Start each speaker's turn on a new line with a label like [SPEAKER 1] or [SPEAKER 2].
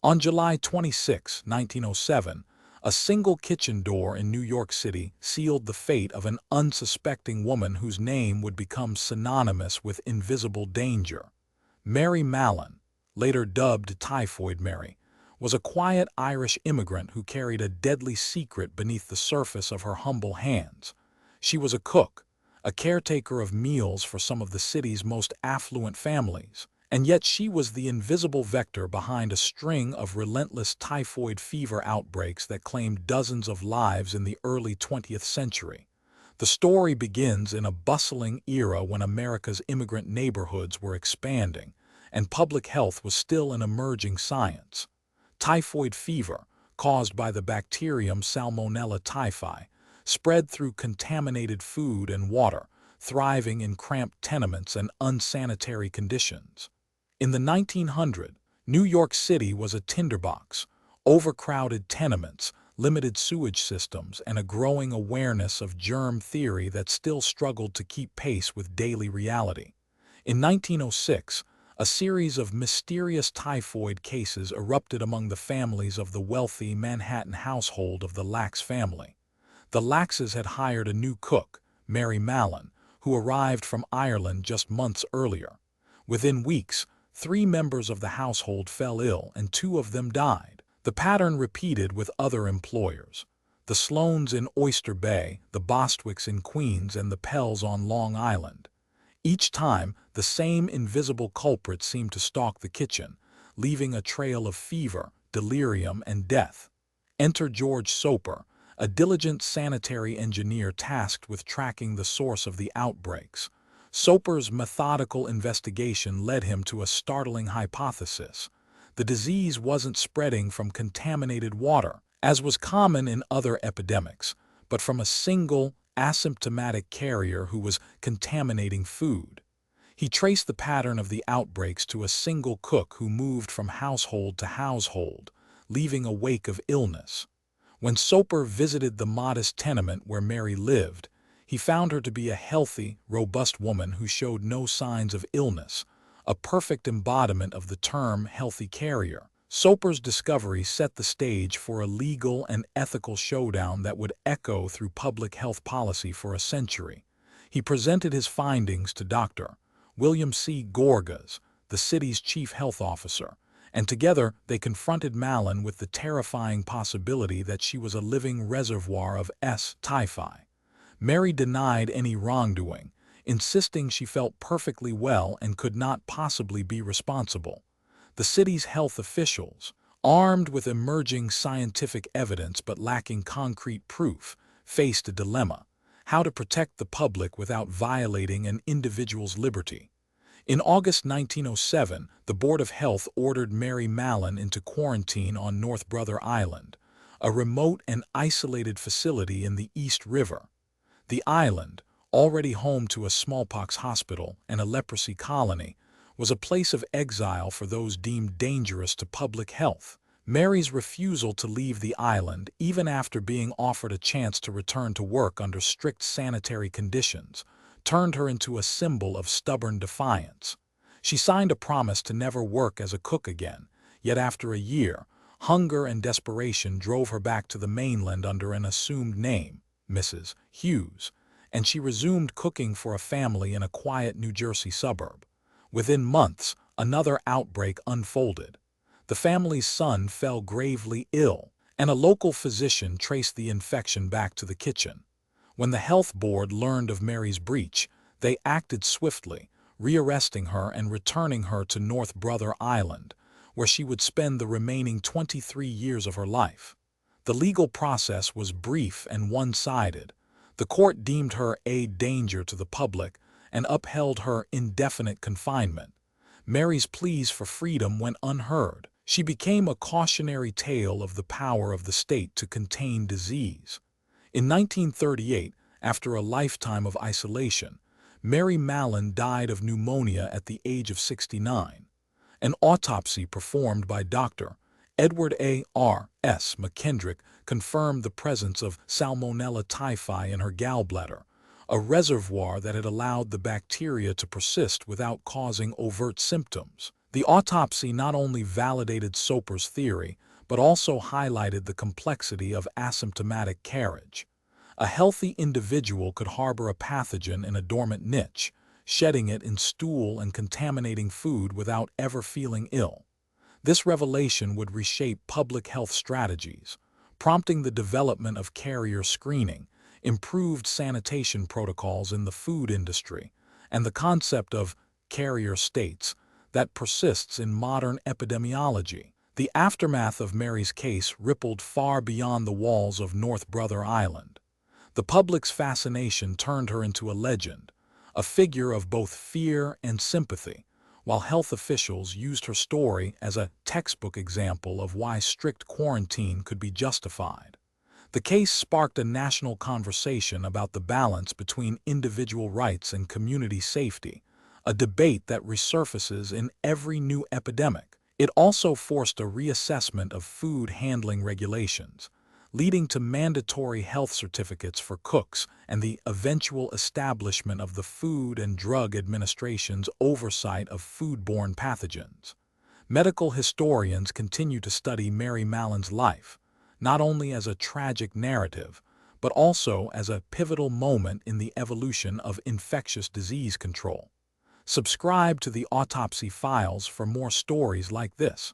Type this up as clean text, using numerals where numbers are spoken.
[SPEAKER 1] On July 26, 1907, a single kitchen door in New York City sealed the fate of an unsuspecting woman whose name would become synonymous with invisible danger. Mary Mallon, later dubbed Typhoid Mary, was a quiet Irish immigrant who carried a deadly secret beneath the surface of her humble hands. She was a cook, a caretaker of meals for some of the city's most affluent families, and yet she was the invisible vector behind a string of relentless typhoid fever outbreaks that claimed dozens of lives in the early 20th century. The story begins in a bustling era when America's immigrant neighborhoods were expanding, and public health was still an emerging science. Typhoid fever, caused by the bacterium Salmonella typhi, spread through contaminated food and water, thriving in cramped tenements and unsanitary conditions. In the 1900s, New York City was a tinderbox. Overcrowded tenements, limited sewage systems, and a growing awareness of germ theory that still struggled to keep pace with daily reality. In 1906, a series of mysterious typhoid cases erupted among the families of the wealthy Manhattan household of the Lax family. The Laxes had hired a new cook, Mary Mallon, who arrived from Ireland just months earlier. Within weeks, 3 members of the household fell ill and 2 of them died. The pattern repeated with other employers. The Sloanes in Oyster Bay, the Bostwicks in Queens, and the Pells on Long Island. Each time, the same invisible culprit seemed to stalk the kitchen, leaving a trail of fever, delirium, and death. Enter George Soper, a diligent sanitary engineer tasked with tracking the source of the outbreaks. Soper's methodical investigation led him to a startling hypothesis. The disease wasn't spreading from contaminated water, as was common in other epidemics, but from a single, asymptomatic carrier who was contaminating food. He traced the pattern of the outbreaks to a single cook who moved from household to household, leaving a wake of illness. When Soper visited the modest tenement where Mary lived, he found her to be a healthy, robust woman who showed no signs of illness, a perfect embodiment of the term healthy carrier. Soper's discovery set the stage for a legal and ethical showdown that would echo through public health policy for a century. He presented his findings to Dr. William C. Gorgas, the city's chief health officer, and together they confronted Mallon with the terrifying possibility that she was a living reservoir of S. typhi. Mary denied any wrongdoing, insisting she felt perfectly well and could not possibly be responsible. The city's health officials, armed with emerging scientific evidence but lacking concrete proof, faced a dilemma: how to protect the public without violating an individual's liberty. In August 1907, the Board of Health ordered Mary Mallon into quarantine on North Brother Island, a remote and isolated facility in the East River. The island, already home to a smallpox hospital and a leprosy colony, was a place of exile for those deemed dangerous to public health. Mary's refusal to leave the island, even after being offered a chance to return to work under strict sanitary conditions, turned her into a symbol of stubborn defiance. She signed a promise to never work as a cook again, yet after a year, hunger and desperation drove her back to the mainland under an assumed name, Mrs. Hughes, and she resumed cooking for a family in a quiet New Jersey suburb. Within months, another outbreak unfolded. The family's son fell gravely ill, and a local physician traced the infection back to the kitchen. When the health board learned of Mary's breach, they acted swiftly, rearresting her and returning her to North Brother Island, where she would spend the remaining 23 years of her life. The legal process was brief and one-sided. The court deemed her a danger to the public and upheld her indefinite confinement. Mary's pleas for freedom went unheard. She became a cautionary tale of the power of the state to contain disease. In 1938, after a lifetime of isolation, Mary Mallon died of pneumonia at the age of 69. An autopsy performed by Dr. Edward A. R. S. McKendrick confirmed the presence of Salmonella typhi in her gallbladder, a reservoir that had allowed the bacteria to persist without causing overt symptoms. The autopsy not only validated Soper's theory, but also highlighted the complexity of asymptomatic carriage. A healthy individual could harbor a pathogen in a dormant niche, shedding it in stool and contaminating food without ever feeling ill. This revelation would reshape public health strategies, prompting the development of carrier screening, improved sanitation protocols in the food industry, and the concept of carrier states that persists in modern epidemiology. The aftermath of Mary's case rippled far beyond the walls of North Brother Island. The public's fascination turned her into a legend, a figure of both fear and sympathy, while health officials used her story as a textbook example of why strict quarantine could be justified. The case sparked a national conversation about the balance between individual rights and community safety, a debate that resurfaces in every new epidemic. It also forced a reassessment of food handling regulations, leading to mandatory health certificates for cooks and the eventual establishment of the Food and Drug Administration's oversight of foodborne pathogens. Medical historians continue to study Mary Mallon's life, not only as a tragic narrative, but also as a pivotal moment in the evolution of infectious disease control. Subscribe to the Autopsy Files for more stories like this.